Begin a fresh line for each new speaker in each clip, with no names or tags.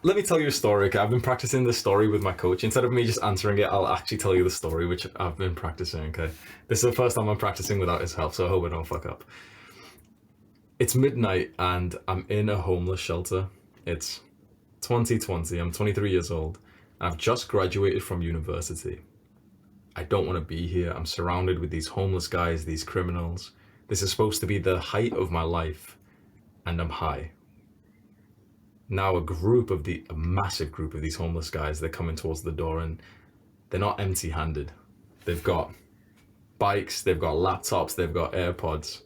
Let me tell you a story. Okay, I've been practicing this story with my coach. Instead of me just answering it, I'll actually tell you the story, which I've been practicing. Okay, this is the first time I'm practicing without his help, so I hope I don't fuck up. It's midnight and I'm in a homeless shelter. It's 2020. I'm 23 years old. I've just graduated from university. I don't want to be here. I'm surrounded with these homeless guys, these criminals. This is supposed to be the height of my life, and I'm high. Now a massive group of these homeless guys, they're coming towards the door, and they're not empty-handed. They've got bikes, they've got laptops, they've got AirPods,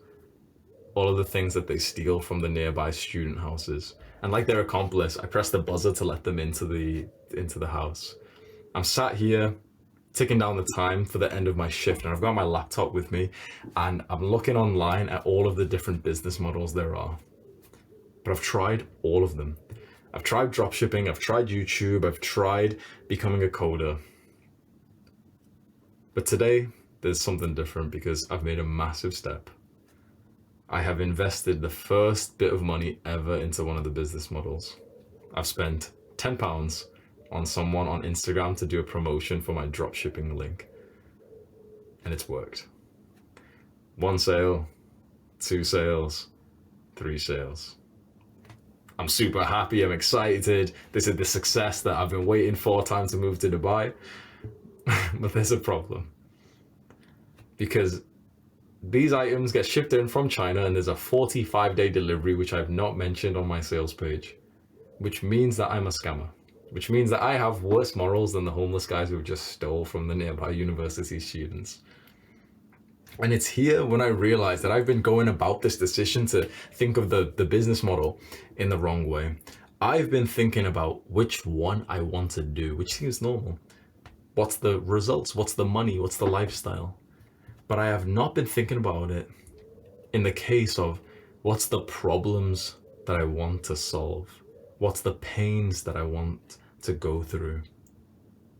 all of the things that they steal from the nearby student houses. And like their accomplice, I press the buzzer to let them into the house. I'm sat here ticking down the time for the end of my shift, and I've got my laptop with me, and I'm looking online at all of the different business models there are. But I've tried all of them. I've tried dropshipping, I've tried YouTube, I've tried becoming a coder. But today, there's something different because I've made a massive step. I have invested the first bit of money ever into one of the business models. I've spent £10 on someone on Instagram to do a promotion for my dropshipping link. And it's worked. 1 sale, 2 sales, 3 sales. I'm super happy, I'm excited. This is the success that I've been waiting for, time to move to Dubai. But there's a problem. Because these items get shipped in from China and there's a 45-day delivery, which I've not mentioned on my sales page, which means that I'm a scammer, which means that I have worse morals than the homeless guys who just stole from the nearby university students. And it's here when I realized that I've been going about this decision to think of the business model in the wrong way. I've been thinking about which one I want to do, which seems normal. What's the results? What's the money? What's the lifestyle? But I have not been thinking about it in the case of what's the problems that I want to solve? What's the pains that I want to go through?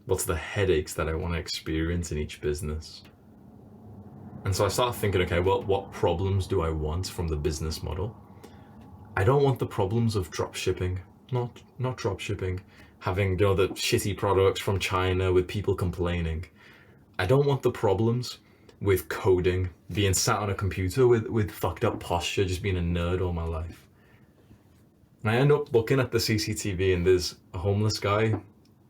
What's the headaches that I want to experience in each business? And so I started thinking, okay, well, what problems do I want from the business model? I don't want the problems of drop shipping, not drop shipping, having, the shitty products from China with people complaining. I don't want the problems with coding, being sat on a computer with fucked up posture, just being a nerd all my life. And I end up looking at the CCTV and there's a homeless guy,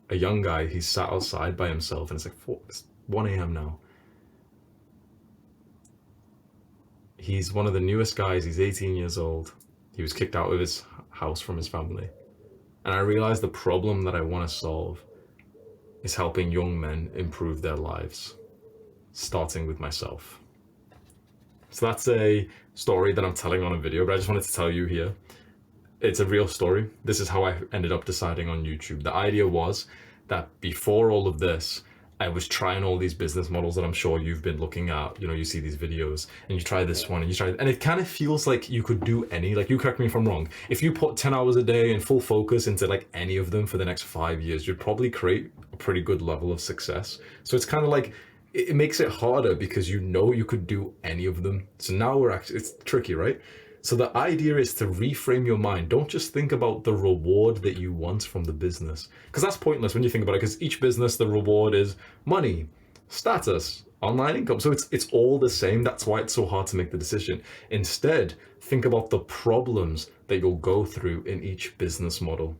a young guy, he's sat outside by himself, and it's 1 a.m. now. He's one of the newest guys, he's 18 years old. He was kicked out of his house from his family. And I realized the problem that I want to solve is helping young men improve their lives, starting with myself. So that's a story that I'm telling on a video, but I just wanted to tell you here. It's a real story. This is how I ended up deciding on YouTube. The idea was that before all of this, I was trying all these business models that I'm sure you've been looking at. You see these videos and you try this one and you try, and it kind of feels like you could do any, like, you correct me if I'm wrong. If you put 10 hours a day and full focus into like any of them for the next 5 years, you'd probably create a pretty good level of success. So it's kind of like, it makes it harder because you could do any of them. So now it's tricky, right? So the idea is to reframe your mind. Don't just think about the reward that you want from the business, because that's pointless when you think about it, because each business, the reward is money, status, online income. So it's all the same. That's why it's so hard to make the decision. Instead, think about the problems that you'll go through in each business model.